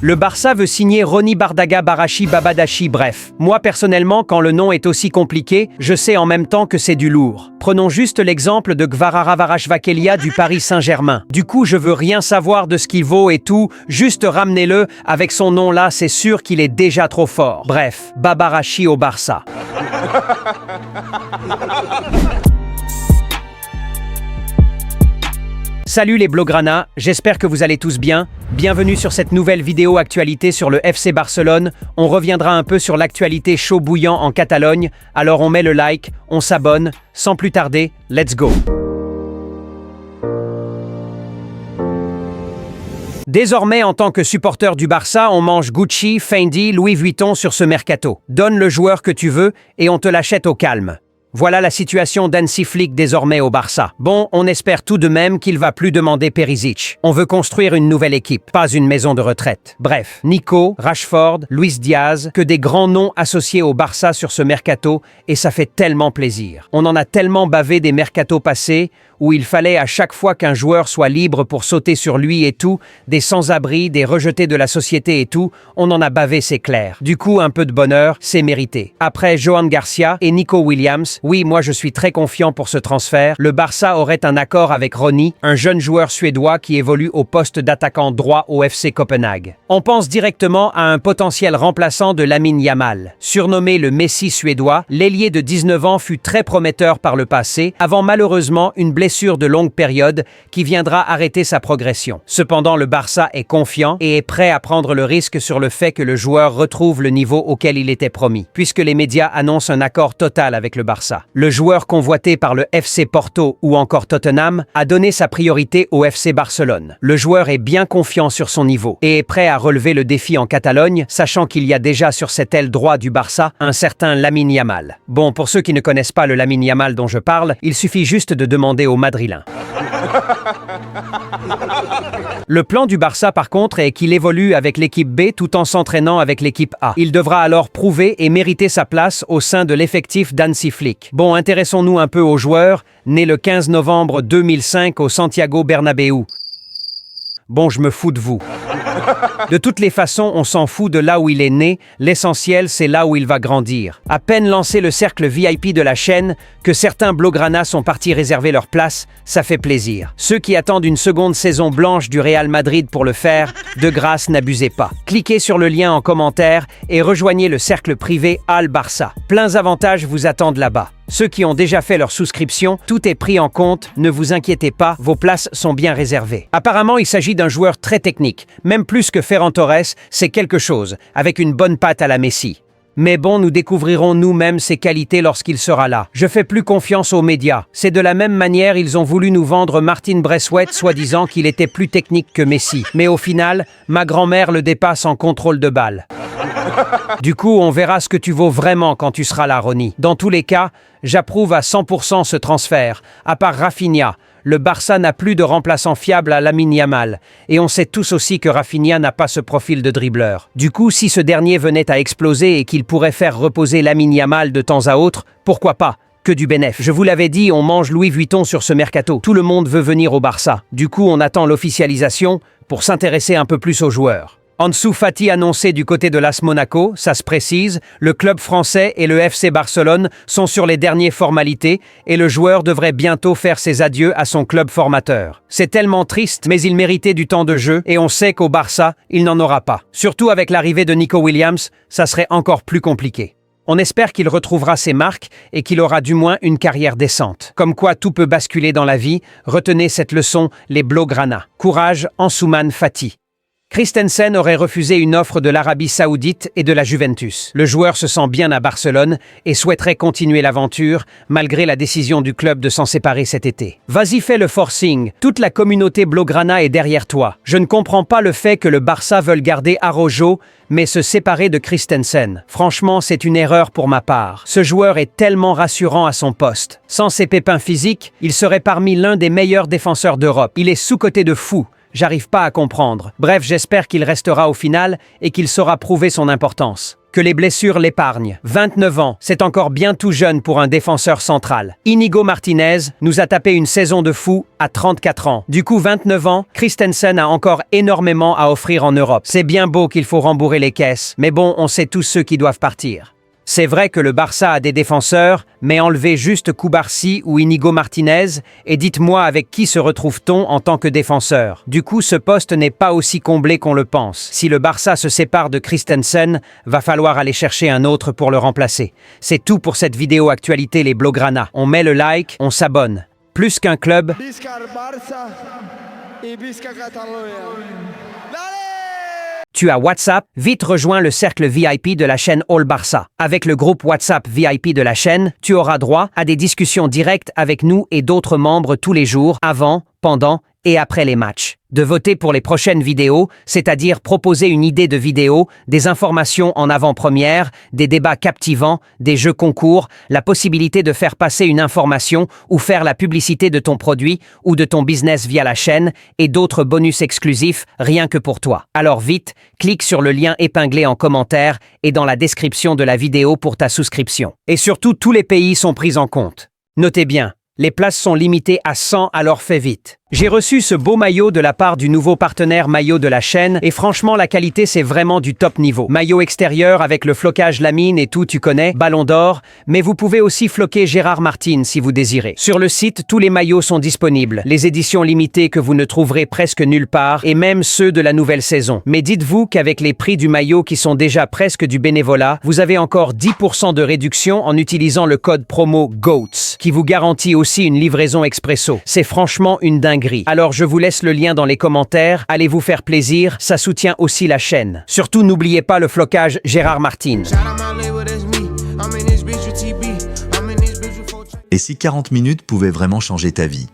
Le Barça veut signer Ronny Bardaga Barachi Babadachi, bref. Moi personnellement, quand le nom est aussi compliqué, je sais en même temps que c'est du lourd. Prenons juste l'exemple de Gvararavarashvakelia du Paris Saint-Germain. Du coup, je veux rien savoir de ce qu'il vaut et tout, juste ramenez-le, avec son nom là, c'est sûr qu'il est déjà trop fort. Bref, Babarachi au Barça. Salut les Blaugrana, j'espère que vous allez tous bien. Bienvenue sur cette nouvelle vidéo actualité sur le FC Barcelone. On reviendra un peu sur l'actualité chaud bouillant en Catalogne. Alors on met le like, on s'abonne. Sans plus tarder, let's go. Désormais, en tant que supporter du Barça, on mange Gucci, Fendi, Louis Vuitton sur ce mercato. Donne le joueur que tu veux et on te l'achète au calme. Voilà la situation d'Hansi Flick désormais au Barça. Bon, on espère tout de même qu'il va plus demander Perisic. On veut construire une nouvelle équipe, pas une maison de retraite. Bref, Nico, Rashford, Luis Diaz, que des grands noms associés au Barça sur ce mercato, et ça fait tellement plaisir. On en a tellement bavé des mercatos passés, où il fallait à chaque fois qu'un joueur soit libre pour sauter sur lui et tout, des sans-abri, des rejetés de la société et tout, on en a bavé, c'est clair. Du coup, un peu de bonheur, c'est mérité. Après Johan Garcia et Nico Williams, oui, moi je suis très confiant pour ce transfert. Le Barça aurait un accord avec Ronny, un jeune joueur suédois qui évolue au poste d'attaquant droit au FC Copenhague. On pense directement à un potentiel remplaçant de Lamine Yamal. Surnommé le Messi suédois, l'ailier de 19 ans fut très prometteur par le passé, avant malheureusement une blessure de longue période qui viendra arrêter sa progression. Cependant, le Barça est confiant et est prêt à prendre le risque sur le fait que le joueur retrouve le niveau auquel il était promis, puisque les médias annoncent un accord total avec le Barça. Le joueur convoité par le FC Porto ou encore Tottenham a donné sa priorité au FC Barcelone. Le joueur est bien confiant sur son niveau et est prêt à relever le défi en Catalogne, sachant qu'il y a déjà sur cette aile droit du Barça un certain Lamine Yamal. Bon, pour ceux qui ne connaissent pas le Lamine Yamal dont je parle, il suffit juste de demander au Madrilène. Le plan du Barça par contre est qu'il évolue avec l'équipe B tout en s'entraînant avec l'équipe A. Il devra alors prouver et mériter sa place au sein de l'effectif d'Hansi Flick. Bon, intéressons-nous un peu au joueur, né le 15 novembre 2005 au Santiago Bernabéu. Bon, je me fous de vous. De toutes les façons, on s'en fout de là où il est né, l'essentiel c'est là où il va grandir. À peine lancé le cercle VIP de la chaîne, que certains Blaugrana sont partis réserver leur place, ça fait plaisir. Ceux qui attendent une seconde saison blanche du Real Madrid pour le faire, de grâce n'abusez pas. Cliquez sur le lien en commentaire et rejoignez le cercle privé Al Barça. Pleins avantages vous attendent là-bas. Ceux qui ont déjà fait leur souscription, tout est pris en compte, ne vous inquiétez pas, vos places sont bien réservées. Apparemment, il s'agit d'un joueur très technique, même plus que Ferran Torres, c'est quelque chose, avec une bonne patte à la Messi. Mais bon, nous découvrirons nous-mêmes ses qualités lorsqu'il sera là. Je fais plus confiance aux médias. C'est de la même manière, ils ont voulu nous vendre Martin Braithwaite, soi-disant qu'il était plus technique que Messi. Mais au final, ma grand-mère le dépasse en contrôle de balle. Du coup, on verra ce que tu vaux vraiment quand tu seras là, Ronny. Dans tous les cas, j'approuve à 100% ce transfert. À part Rafinha, le Barça n'a plus de remplaçant fiable à Lamine Yamal. Et on sait tous aussi que Rafinha n'a pas ce profil de dribbleur. Du coup, si ce dernier venait à exploser et qu'il pourrait faire reposer Lamine Yamal de temps à autre, pourquoi pas? Que du bénéf. Je vous l'avais dit, on mange Louis Vuitton sur ce mercato. Tout le monde veut venir au Barça. Du coup, on attend l'officialisation pour s'intéresser un peu plus aux joueurs. Ansu Fati annoncé du côté de l'AS Monaco, ça se précise, le club français et le FC Barcelone sont sur les dernières formalités et le joueur devrait bientôt faire ses adieux à son club formateur. C'est tellement triste, mais il méritait du temps de jeu et on sait qu'au Barça, il n'en aura pas. Surtout avec l'arrivée de Nico Williams, ça serait encore plus compliqué. On espère qu'il retrouvera ses marques et qu'il aura du moins une carrière décente. Comme quoi tout peut basculer dans la vie, retenez cette leçon, les Blaugrana. Courage, Ansu Fati. Christensen aurait refusé une offre de l'Arabie Saoudite et de la Juventus. Le joueur se sent bien à Barcelone et souhaiterait continuer l'aventure, malgré la décision du club de s'en séparer cet été. Vas-y, fais le forcing. Toute la communauté Blaugrana est derrière toi. Je ne comprends pas le fait que le Barça veuille garder Araujo, mais se séparer de Christensen. Franchement, c'est une erreur pour ma part. Ce joueur est tellement rassurant à son poste. Sans ses pépins physiques, il serait parmi l'un des meilleurs défenseurs d'Europe. Il est sous-coté de fou. J'arrive pas à comprendre. Bref, j'espère qu'il restera au final et qu'il saura prouver son importance. Que les blessures l'épargnent. 29 ans, c'est encore bien tout jeune pour un défenseur central. Inigo Martinez nous a tapé une saison de fou à 34 ans. Du coup, 29 ans, Christensen a encore énormément à offrir en Europe. C'est bien beau qu'il faut rembourrer les caisses, mais bon, on sait tous ceux qui doivent partir. C'est vrai que le Barça a des défenseurs, mais enlevez juste Cubarsí ou Inigo Martinez et dites-moi avec qui se retrouve-t-on en tant que défenseur. Du coup, ce poste n'est pas aussi comblé qu'on le pense. Si le Barça se sépare de Christensen, va falloir aller chercher un autre pour le remplacer. C'est tout pour cette vidéo actualité les Blaugrana. On met le like, on s'abonne. Plus qu'un club... Visca Barça et Visca Catalunya. Tu as WhatsApp, vite rejoins le cercle VIP de la chaîne All Barça. Avec le groupe WhatsApp VIP de la chaîne, tu auras droit à des discussions directes avec nous et d'autres membres tous les jours, avant, pendant et après les matchs. De voter pour les prochaines vidéos, c'est-à-dire proposer une idée de vidéo, des informations en avant-première, des débats captivants, des jeux concours, la possibilité de faire passer une information ou faire la publicité de ton produit ou de ton business via la chaîne et d'autres bonus exclusifs rien que pour toi. Alors vite, clique sur le lien épinglé en commentaire et dans la description de la vidéo pour ta souscription. Et surtout, tous les pays sont pris en compte. Notez bien, les places sont limitées à 100, alors fais vite. J'ai reçu ce beau maillot de la part du nouveau partenaire maillot de la chaîne et franchement la qualité c'est vraiment du top niveau. Maillot extérieur avec le flocage lamine et tout tu connais, ballon d'or, mais vous pouvez aussi floquer Gérard Martin si vous désirez. Sur le site, tous les maillots sont disponibles, les éditions limitées que vous ne trouverez presque nulle part et même ceux de la nouvelle saison. Mais dites-vous qu'avec les prix du maillot qui sont déjà presque du bénévolat, vous avez encore 10% de réduction en utilisant le code promo GOATS qui vous garantit aussi une livraison expresso. C'est franchement une dinguerie. Alors je vous laisse le lien dans les commentaires, allez vous faire plaisir, ça soutient aussi la chaîne. Surtout n'oubliez pas le flocage Gérard Martin. Et si 40 minutes pouvaient vraiment changer ta vie?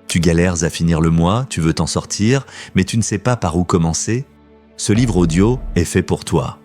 Tu galères à finir le mois, tu veux t'en sortir, mais tu ne sais pas par où commencer? Ce livre audio est fait pour toi.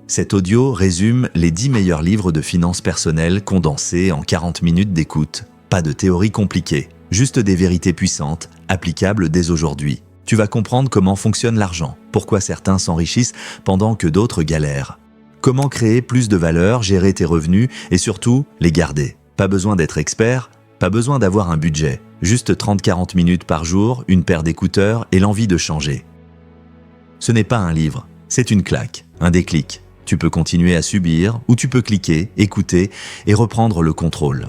Cet audio résume les 10 meilleurs livres de finances personnelles condensés en 40 minutes d'écoute. Pas de théorie compliquée. Juste des vérités puissantes, applicables dès aujourd'hui. Tu vas comprendre comment fonctionne l'argent, pourquoi certains s'enrichissent pendant que d'autres galèrent. Comment créer plus de valeur, gérer tes revenus et surtout, les garder. Pas besoin d'être expert, pas besoin d'avoir un budget. Juste 30-40 minutes par jour, une paire d'écouteurs et l'envie de changer. Ce n'est pas un livre, c'est une claque, un déclic. Tu peux continuer à subir ou tu peux cliquer, écouter et reprendre le contrôle.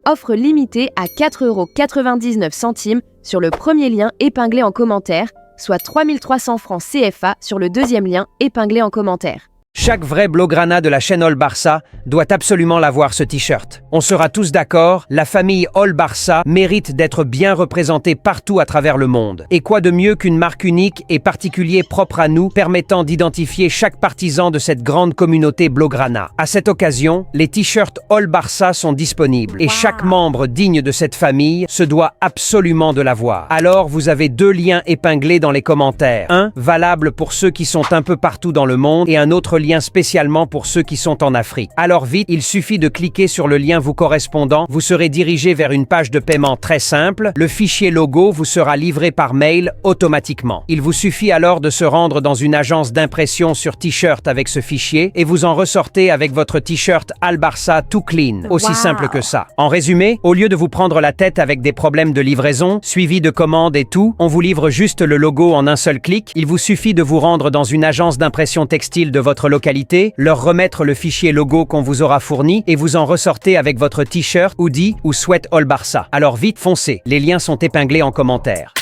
Offre limitée à 4,99 € sur le premier lien épinglé en commentaire, soit 3300 francs CFA sur le deuxième lien épinglé en commentaire. Chaque vrai Blaugrana de la chaîne All Barça doit absolument l'avoir ce t-shirt. On sera tous d'accord, la famille All Barça mérite d'être bien représentée partout à travers le monde. Et quoi de mieux qu'une marque unique et particulier propre à nous permettant d'identifier chaque partisan de cette grande communauté Blaugrana. À cette occasion, les t-shirts All Barça sont disponibles et chaque membre digne de cette famille se doit absolument de l'avoir. Alors vous avez 2 liens épinglés dans les commentaires. Un valable pour ceux qui sont un peu partout dans le monde et un autre lien spécialement pour ceux qui sont en Afrique. Alors vite, il suffit de cliquer sur le lien vous correspondant, vous serez dirigé vers une page de paiement très simple, le fichier logo vous sera livré par mail automatiquement. Il vous suffit alors de se rendre dans une agence d'impression sur t-shirt avec ce fichier et vous en ressortez avec votre t-shirt All Barça tout clean. Aussi simple que ça. En résumé, au lieu de vous prendre la tête avec des problèmes de livraison, suivi de commandes et tout, on vous livre juste le logo en un seul clic. Il vous suffit de vous rendre dans une agence d'impression textile de votre localité, leur remettre le fichier logo qu'on vous aura fourni et vous en ressortez avec votre t-shirt, hoodie ou sweat All Barça. Alors vite foncez, les liens sont épinglés en commentaire.